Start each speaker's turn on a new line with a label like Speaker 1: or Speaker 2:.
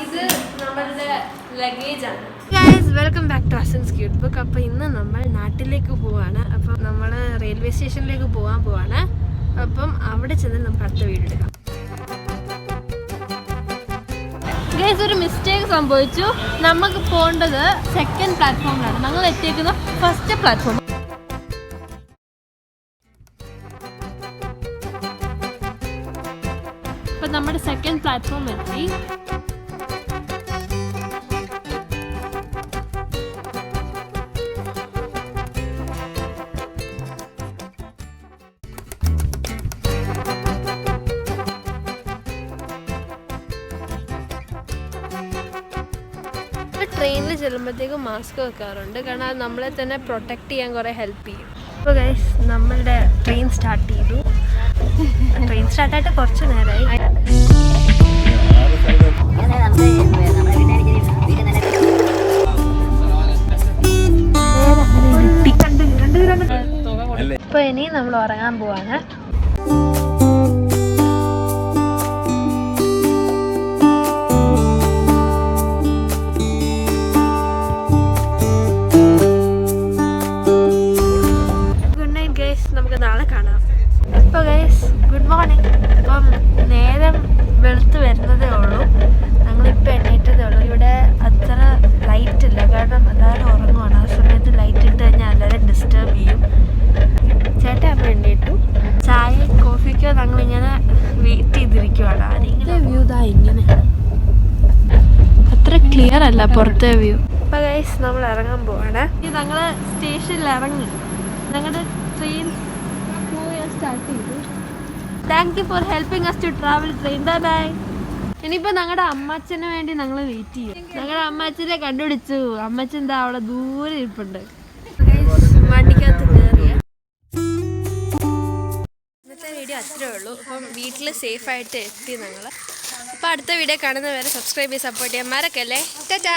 Speaker 1: ഇത് നമ്മളുടെ ലഗേജാണ്. ഗൈസ് വെൽക്കം ബാക്ക് ടു അസൻസ് ക്യൂട്ട് ബുക്ക്. അപ്പോൾ ഇന്ന് നമ്മൾ നാട്ടിലേക്ക് പോവാണ്. അപ്പം നമ്മൾ റെയിൽവേ സ്റ്റേഷനിലേക്ക് പോവാണ്. അപ്പം അവിടെ ചെന്ന് നമുക്ക് അടുത്ത വീഡിയോ എടുക്കാം. ഗൈസ് ഒരു മിസ്റ്റേക്ക് സംഭവിച്ചു. നമുക്ക് പോകേണ്ടത് സെക്കൻഡ് പ്ലാറ്റ്ഫോമിലാണ്. ഞങ്ങൾ എത്തിയിരിക്കുന്നത് ഫസ്റ്റ് പ്ലാറ്റ്ഫോം. അപ്പം നമ്മുടെ സെക്കൻഡ് പ്ലാറ്റ്ഫോം എത്തി. ട്രെയിനിൽ ചെല്ലുമ്പോഴത്തേക്കും മാസ്ക് വെക്കാറുണ്ട്, കാരണം അത് നമ്മളെ തന്നെ പ്രൊട്ടക്റ്റ് ചെയ്യാൻ കുറേ ഹെൽപ്പ് ചെയ്യും. അപ്പോൾ ഗൈസ് നമ്മളുടെ ട്രെയിൻ സ്റ്റാർട്ട് ചെയ്തു. ട്രെയിൻ സ്റ്റാർട്ടായിട്ട് കുറച്ച് നേരമായി. ഇപ്പോൾ ഇനി നമ്മൾ ഉറങ്ങാൻ പോവാണ്. നമുക്ക് നാളെ കാണാം. അപ്പോൾ ഗൈസ് ഗുഡ് മോർണിംഗ്. ഇപ്പം നേരം വെളുത്ത് വരുന്നതേ ഉള്ളൂ. ഞങ്ങളിപ്പോൾ എണ്ണീറ്റതേ ഉള്ളൂ. ഇവിടെ അത്ര ലൈറ്റ് ഇല്ല, കാരണം എല്ലാവരും ഉറങ്ങുവാണ്. ആ സമയത്ത് ലൈറ്റ് ഇട്ട് കഴിഞ്ഞാൽ എല്ലാവരും ഡിസ്റ്റർബ് ചെയ്യും. ചേട്ടൻ അപ്പോൾ എണ്ണീറ്റു. ചായ കോഫിക്കോ ഞങ്ങളിങ്ങനെ വെയിറ്റ് ചെയ്തിരിക്കുവാണ്. ആരെങ്കിലും വ്യൂ ഇതാ ഇങ്ങനെയാണ്, അത്ര ക്ലിയർ അല്ല പുറത്തെ വ്യൂ. അപ്പോൾ ഗൈസ് നമ്മൾ ഇറങ്ങാൻ പോവാണ്. ഞങ്ങൾ സ്റ്റേഷനിൽ ഇറങ്ങി. ഞങ്ങളുടെ ട്രെയിൻ സ്റ്റാർട്ട് ചെയ്തു. Thank you for helping us to travel train. Bye bye. ഇനിയിപ്പോൾ ഞങ്ങളുടെ അമ്മച്ചന് വേണ്ടി ഞങ്ങൾ വെയിറ്റ് ചെയ്യും. ഞങ്ങളുടെ അമ്മച്ചനെ കണ്ടുപിടിച്ചു. അമ്മച്ചൻ എന്താ അവിടെ ദൂരെ ഇരിപ്പുണ്ട്. വണ്ടിക്കകത്ത് കയറിയ ഇന്നത്തെ വീഡിയോ അത്രേ ഉള്ളൂ. അപ്പം വീട്ടിൽ സേഫായിട്ട് എത്തി ഞങ്ങൾ. അപ്പോൾ അടുത്ത വീഡിയോ കാണുന്നവരെ സബ്സ്ക്രൈബ് ചെയ്ത് സപ്പോർട്ട് ചെയ്യാൻ മറക്കല്ലേ. ടാറ്റാ.